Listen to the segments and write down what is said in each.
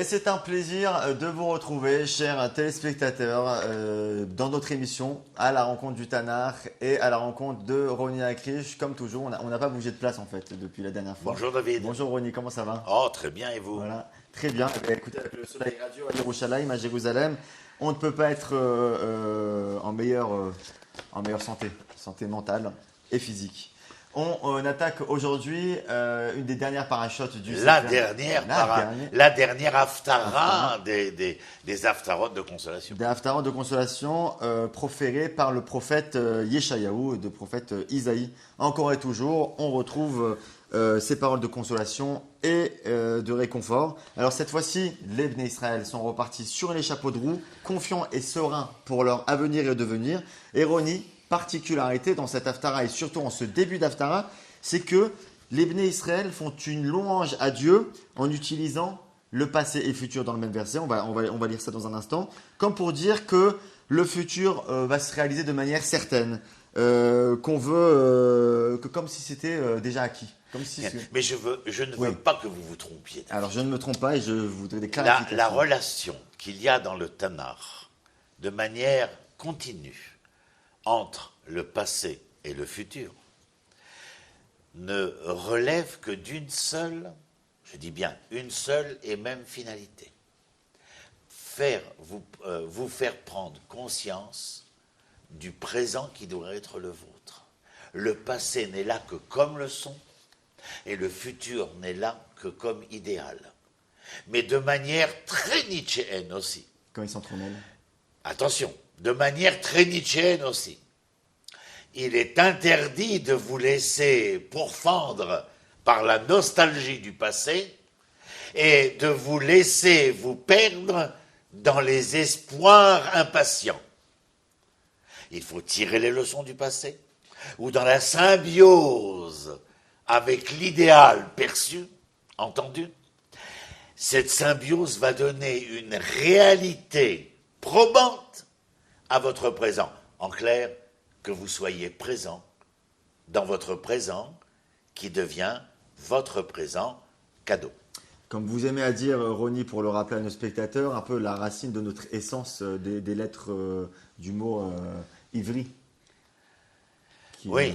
Et c'est un plaisir de vous retrouver, chers téléspectateurs, dans notre émission à la rencontre du Tanakh et à la rencontre de Roni Akrish. Comme toujours, on n'a pas bougé de place en fait depuis la dernière fois. Bonjour David. Bonjour Roni, comment ça va? Oh, très bien, et vous? Voilà, très bien. Eh bien, écoutez, avec le soleil radieux à Yerushalayim, à Jérusalem, on ne peut pas être en meilleure santé mentale et physique. On attaque aujourd'hui une des dernières parachutes du La Sefer. dernière haftara des haftarot de consolation. Des haftarot de consolation proférés par le prophète Yeshayahu, le prophète Isaïe. Encore et toujours, on retrouve ces paroles de consolation et de réconfort. Alors cette fois-ci, les Bnei Israël sont repartis sur les chapeaux de roue, confiants et sereins pour leur avenir et devenir. Et Roni, particularité dans cette haftara et surtout en ce début d'haftara, c'est que les Bnei Israël font une louange à Dieu en utilisant le passé et le futur dans le même verset. On va lire ça dans un instant, comme pour dire que le futur va se réaliser de manière certaine, qu'on veut, que comme si c'était déjà acquis. Comme si Mais je ne veux pas que vous vous trompiez. Alors je ne me trompe pas et je voudrais des clarifications. La relation qu'il y a dans le Tanakh de manière continue entre le passé et le futur ne relève que d'une seule, je dis bien une seule et même finalité. Vous faire prendre conscience du présent qui doit être le vôtre. Le passé n'est là que comme leçon et le futur n'est là que comme idéal. Mais de manière très nietzschéenne aussi. Quand ils s'entremêlent. Attention, de manière très nietzschéenne aussi. Il est interdit de vous laisser pourfendre par la nostalgie du passé et de vous laisser vous perdre dans les espoirs impatients. Il faut tirer les leçons du passé ou dans la symbiose avec l'idéal perçu, entendu. Cette symbiose va donner une réalité probante à votre présent. En clair, que vous soyez présent dans votre présent qui devient votre présent cadeau. Comme vous aimez à dire, Roni, pour le rappeler à nos spectateurs, un peu la racine de notre essence des lettres du mot ivri. Oui,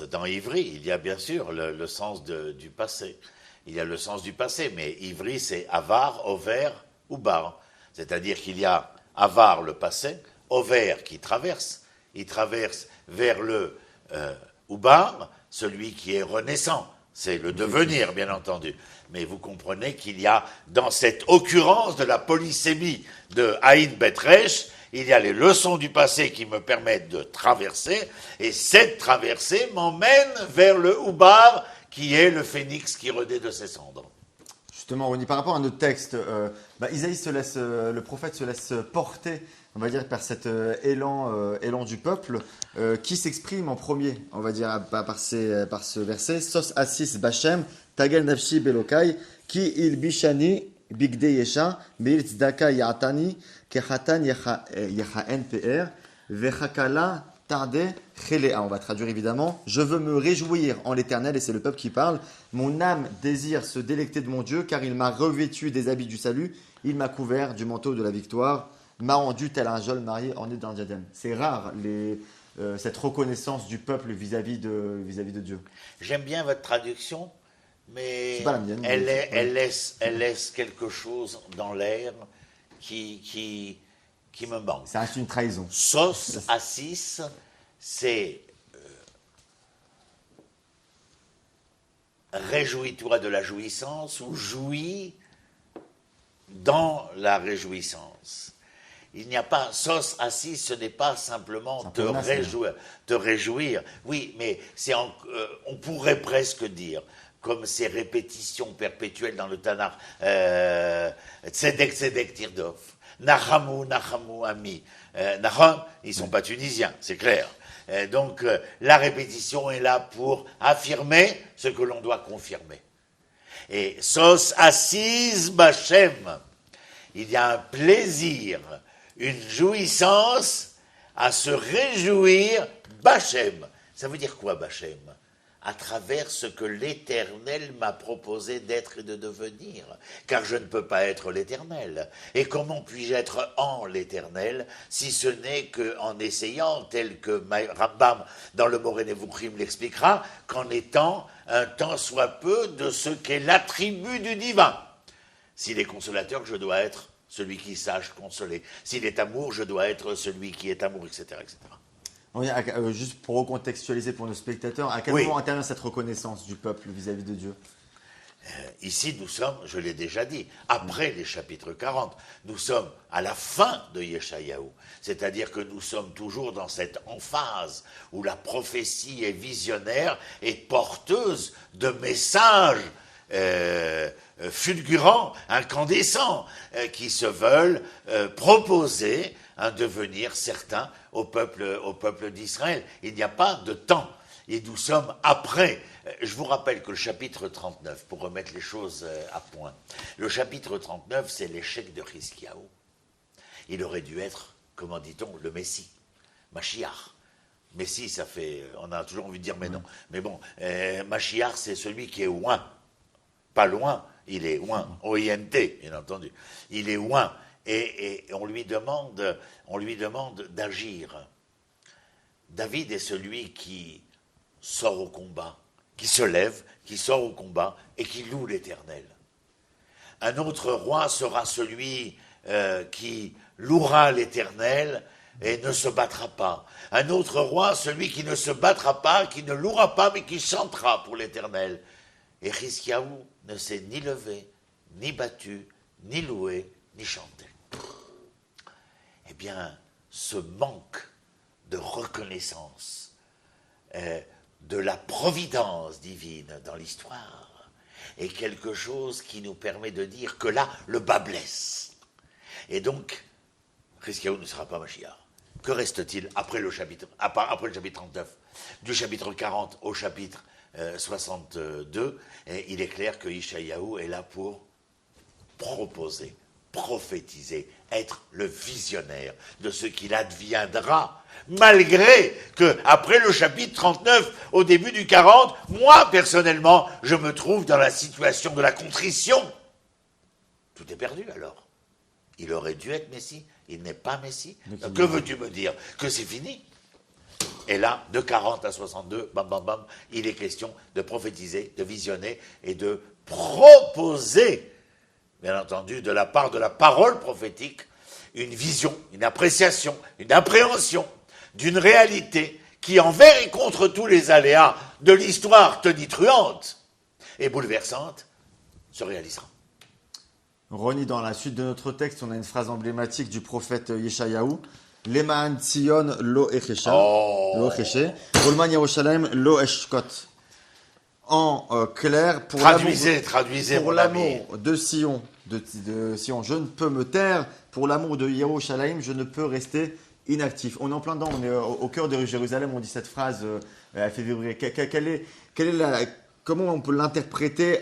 dans ivri, il y a bien sûr le sens du passé. Il y a le sens du passé, mais ivri, c'est avar, ovaire ou bar. C'est-à-dire qu'il y a avar, le passé, ovaire qui traverse. Il traverse vers le Ubar, celui qui est renaissant. C'est le devenir, bien entendu. Mais vous comprenez qu'il y a, dans cette occurrence de la polysémie de Haïn Betresh, il y a les leçons du passé qui me permettent de traverser, et cette traversée m'emmène vers le Ubar, qui est le phénix qui renaît de ses cendres. Justement, Roni, par rapport à notre texte, Isaïe le prophète se laisse porter, on va dire, par cet élan du peuple, qui s'exprime en premier, on va dire, par ce verset. Sos asis bachem, tagel nafshi belokai, ki il bishani bigde yesha, meir tzedaka ya'atani, kechatan yechaen pr, vechakala tarde chelea. On va traduire évidemment. Je veux me réjouir en l'Éternel, et c'est le peuple qui parle. Mon âme désire se délecter de mon Dieu, car il m'a revêtu des habits du salut, il m'a couvert du manteau de la victoire, m'a rendu tel un jeune marié orné d'un diadème. C'est rare cette reconnaissance du peuple vis-à-vis de Dieu. J'aime bien votre traduction, mais pas la mienne, elle laisse quelque chose dans l'air qui me manque. Ça reste une trahison. Sos assis, c'est réjouis-toi de la jouissance ou jouis dans la réjouissance. Il n'y a pas sos assis, ce n'est pas simplement te réjouir. Oui, mais on pourrait presque dire, comme ces répétitions perpétuelles dans le Tanakh, tzedek tzedek tirdof, nachamu nachamu ami. Nacham, ils ne sont pas tunisiens, c'est clair. Donc la répétition est là pour affirmer ce que l'on doit confirmer. Et sos assis bachem, il y a un plaisir, une jouissance à se réjouir bachem. Ça veut dire quoi bachem? à travers ce que l'Éternel m'a proposé d'être et de devenir, car je ne peux pas être l'Éternel. Et comment puis-je être en l'Éternel si ce n'est qu'en essayant, tel que Rambam dans le Moreh Nevuchim l'expliquera, qu'en étant un tant soit peu de ce qu'est l'attribut du divin. S'il est consolateur, je dois être celui qui sache consoler. S'il est amour, je dois être celui qui est amour, etc. etc. Juste pour recontextualiser pour nos spectateurs, à quel moment intervient cette reconnaissance du peuple vis-à-vis de Dieu? Ici, nous sommes, je l'ai déjà dit, après les chapitres 40. Nous sommes à la fin de Yeshayahu. C'est-à-dire que nous sommes toujours dans cette emphase où la prophétie est visionnaire et porteuse de messages fulgurants, incandescents, qui se veulent proposer un devenir certain au peuple d'Israël. Il n'y a pas de temps. Et nous sommes après. Je vous rappelle que le chapitre 39, pour remettre les choses à point, le chapitre 39, c'est l'échec de Chizkiyahu. Il aurait dû être, comment dit-on, le Messie, Mashiach. Messie, ça fait, on a toujours envie de dire mais non. Mais bon, Mashiach, c'est celui qui est loin. Pas loin, il est loin, O-I-N-T, bien entendu. Il est loin. Et on lui demande d'agir. David est celui qui sort au combat, qui se lève, qui sort au combat et qui loue l'Éternel. Un autre roi sera celui qui louera l'Éternel et ne se battra pas. Un autre roi, celui qui ne se battra pas, qui ne louera pas, mais qui chantera pour l'Éternel. Et Chizkiyahu ne s'est ni levé, ni battu, ni loué, ni chanté. Eh bien, ce manque de reconnaissance de la providence divine dans l'histoire est quelque chose qui nous permet de dire que là, le bas blesse. Et donc, Chizkiyahu ne sera pas Mashiach. Que reste-t-il après le chapitre 39? Du chapitre 40 au chapitre 62, et il est clair que Yeshayahu est là pour proposer, prophétiser, être le visionnaire de ce qu'il adviendra, malgré que, après le chapitre 39, au début du 40, moi, personnellement, je me trouve dans la situation de la contrition. Tout est perdu, alors. Il aurait dû être Messie, il n'est pas Messie. Que veux-tu me dire? Que c'est fini? Et là, de 40 à 62, bam, bam, bam, il est question de prophétiser, de visionner et de proposer, bien entendu, de la part de la parole prophétique, une vision, une appréciation, une appréhension d'une réalité qui, envers et contre tous les aléas de l'histoire tonitruante et bouleversante, se réalisera. Ronnie, dans la suite de notre texte, on a une phrase emblématique du prophète Yeshayahu. Leman Tzion lo echesha, lo echeche, Olman Yerushalayim lo eshkot. En clair, pour l'amour de Sion, de Sion, je ne peux me taire. Pour l'amour de Yerushalayim, je ne peux rester inactif. On est en plein dedans, on est au cœur de Jérusalem. On dit cette phrase, elle fait vibrer. Comment on peut l'interpréter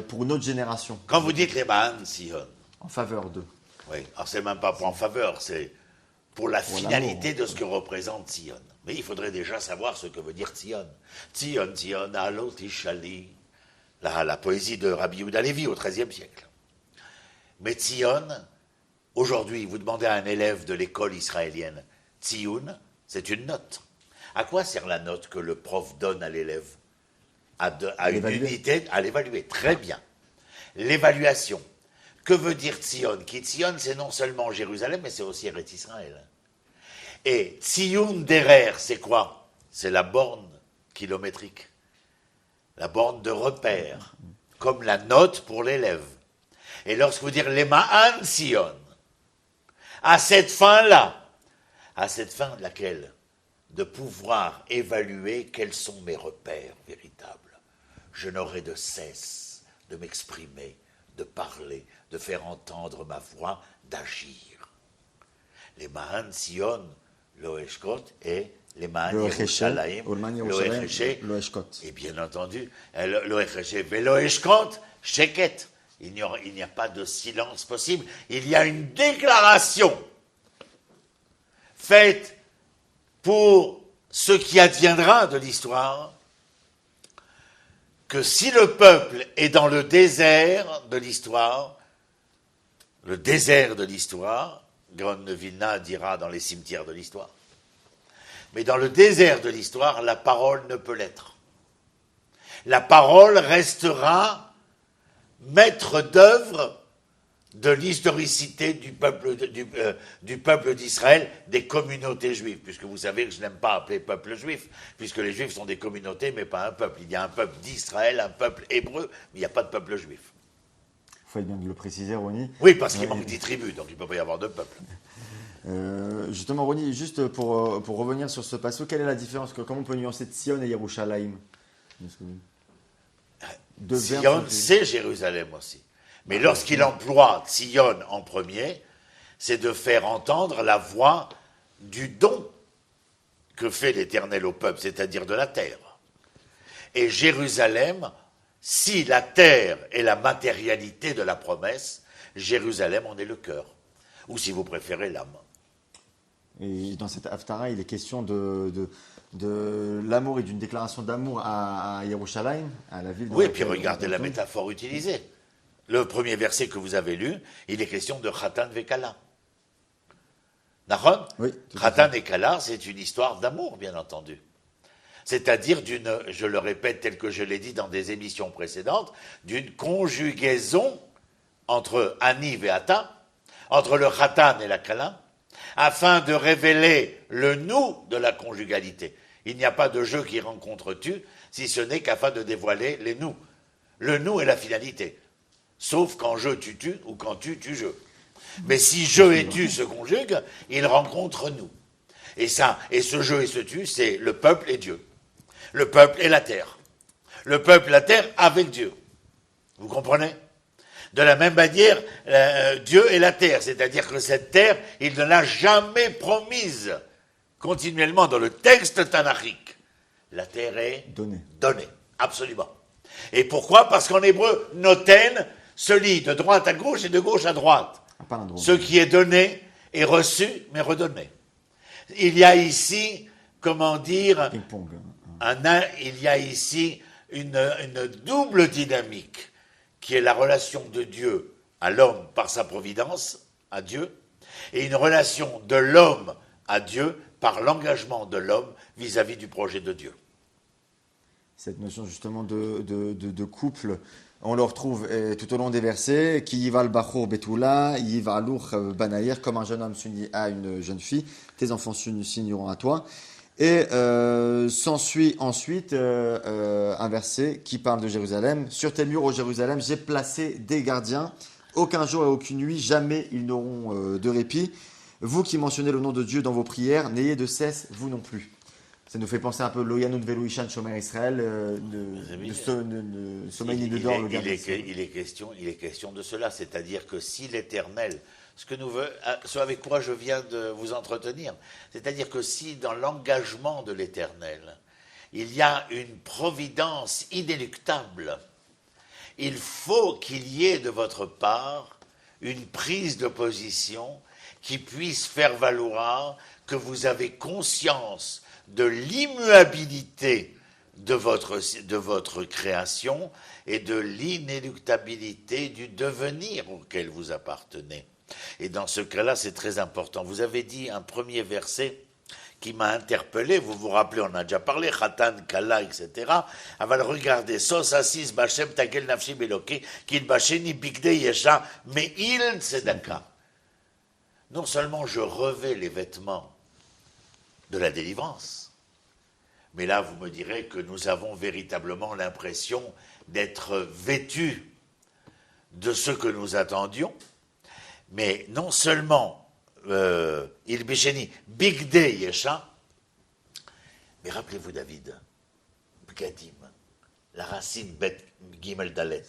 pour notre génération? Quand vous dites Leman Sion, en faveur d'eux. Oui, alors c'est même pas pour en faveur, c'est pour la finalité de ce que représente Tzion. Mais il faudrait déjà savoir ce que veut dire Tzion. Tzion, Tzion, alot ishali. La poésie de Rabbi Yehuda Levi au XIIIe siècle. Mais Tzion, aujourd'hui, vous demandez à un élève de l'école israélienne, Tzioun, c'est une note. À quoi sert la note que le prof donne à l'élève? À une unité, à l'évaluer. Très bien. L'évaluation. Que veut dire Tzion? Qui Tzion, c'est non seulement Jérusalem, mais c'est aussi Eretz Israël. Et Tzioun derer, c'est quoi? C'est la borne kilométrique, la borne de repère, comme la note pour l'élève. Et lorsque vous dites Lema'an Tzion, à cette fin-là, à cette fin de laquelle? De pouvoir évaluer quels sont mes repères véritables. Je n'aurai de cesse de m'exprimer, de parler, de faire entendre ma voix, d'agir. Les Mahan Sion, Loeshkot et les Mahan Yerushalayim, Loeshkot. Et bien entendu, Loeshkot et Loeshkot, Sheket. Il n'y a pas de silence possible. Il y a une déclaration faite pour ce qui adviendra de l'histoire que si le peuple est dans le désert de l'histoire, Gaon de Vilna dira dans les cimetières de l'histoire, mais dans le désert de l'histoire, la parole ne peut l'être. La parole restera maître d'œuvre de l'historicité du peuple d'Israël, des communautés juives, puisque vous savez que je n'aime pas appeler peuple juif, puisque les juifs sont des communautés, mais pas un peuple. Il y a un peuple d'Israël, un peuple hébreu, mais il n'y a pas de peuple juif. Il faut bien de le préciser, Ronnie. Oui, parce qu'il manque 10 tribus, donc il ne peut pas y avoir de peuple. Justement, Ronnie, juste pour revenir sur ce passage, quelle est la différence, comment on peut nuancer Tzion et Yerushalayim? Tzion, c'est Jérusalem aussi. Mais lorsqu'il emploie Tzion en premier, c'est de faire entendre la voix du don que fait l'Éternel au peuple, c'est-à-dire de la terre. Et Jérusalem, si la terre est la matérialité de la promesse, Jérusalem en est le cœur. Ou si vous préférez, l'âme. Et dans cette Haftara, il est question de l'amour et d'une déclaration d'amour à Yerushalayim, à la ville. Oui, et puis regardez la métaphore utilisée. Le premier verset que vous avez lu, il est question de Khatan Vekala. Nahon? Oui. Khatan et Kala, c'est une histoire d'amour, bien entendu. C'est-à-dire je le répète tel que je l'ai dit dans des émissions précédentes, d'une conjugaison entre Aniv et Ata, entre le Khatan et la Kala, afin de révéler le nous de la conjugalité. Il n'y a pas de jeu qui rencontre tu, si ce n'est qu'afin de dévoiler les nous. Le nous est la finalité. Sauf quand je tu tu ou quand tu je. Mais si je et tu se conjuguent, ils rencontrent nous. Et ce je et ce tu, c'est le peuple et Dieu. Le peuple et la terre. Le peuple et la terre avec Dieu. Vous comprenez? De la même manière, Dieu et la terre, c'est-à-dire que cette terre, il ne l'a jamais promise continuellement dans le texte tanachique. La terre est donnée, absolument. Et pourquoi? Parce qu'en hébreu, noten se lit de droite à gauche et de gauche à droite. Ce qui est donné est reçu, mais redonné. Il y a ici, comment dire, il y a ici une double dynamique, qui est la relation de Dieu à l'homme par sa providence, à Dieu, et une relation de l'homme à Dieu par l'engagement de l'homme vis-à-vis du projet de Dieu. Cette notion justement de couple, on le retrouve tout au long des versets, qui yival bachor betula, yivaluch banayer, comme un jeune homme s'unit à une jeune fille, tes enfants s'uniront à toi. Et s'ensuit ensuite un verset qui parle de Jérusalem. Sur tes murs, ô Jérusalem, j'ai placé des gardiens. Aucun jour et aucune nuit, jamais ils n'auront de répit. Vous qui mentionnez le nom de Dieu dans vos prières, n'ayez de cesse, vous non plus. Ça nous fait penser un peu Loyanut Velu Ishan Shomer Israël, de sommeil ni de dehors. Il est question de cela, c'est-à-dire que si l'Éternel, ce avec quoi je viens de vous entretenir, c'est-à-dire que si dans l'engagement de l'Éternel, il y a une providence inéluctable, il faut qu'il y ait de votre part une prise de position qui puisse faire valoir que vous avez conscience de l'immuabilité de votre création et de l'inéluctabilité du devenir auquel vous appartenez. Et dans ce cas-là, c'est très important. Vous avez dit un premier verset qui m'a interpellé, vous vous rappelez, on a déjà parlé, Khatan, Kala, etc. Aval regardez, Sos Assis, Bachem, Tagel, Nafshi, Beloki, Kil Bacheni, Bigde, Yesha, mais il Tzedaka. Non seulement je revais les vêtements de la délivrance, mais là, vous me direz que nous avons véritablement l'impression d'être vêtus de ce que nous attendions, mais non seulement il Bisheni, Bigde Yesha, mais rappelez-vous David, Bgadim, la racine Bet Gimel Dalet,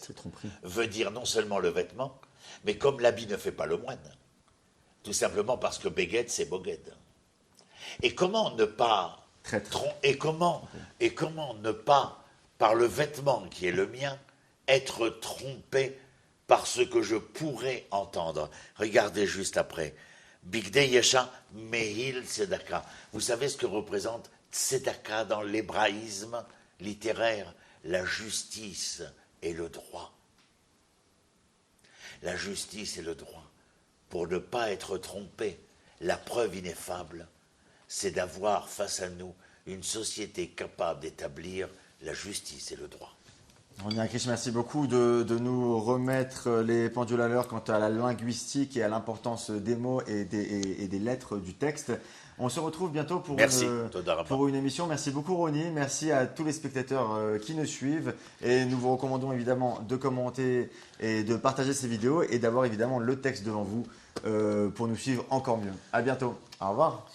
veut dire non seulement le vêtement, mais comme l'habit ne fait pas le moine, tout simplement parce que Beged c'est Boged. Et comment ne pas et comment ne pas, par le vêtement qui est le mien, être trompé par ce que je pourrais entendre. Regardez juste après. Bigde Yesha Mehil Tzedaka. Vous savez ce que représente Tzedaka dans l'hébraïsme littéraire? la justice et le droit. La justice et le droit, pour ne pas être trompé, la preuve ineffable, c'est d'avoir face à nous une société capable d'établir la justice et le droit. René Krish, merci beaucoup de nous remettre les pendules à l'heure quant à la linguistique et à l'importance des mots et des lettres du texte. On se retrouve bientôt pour une émission. Merci beaucoup Ronnie, merci à tous les spectateurs qui nous suivent et nous vous recommandons évidemment de commenter et de partager ces vidéos et d'avoir évidemment le texte devant vous pour nous suivre encore mieux. À bientôt. Au revoir.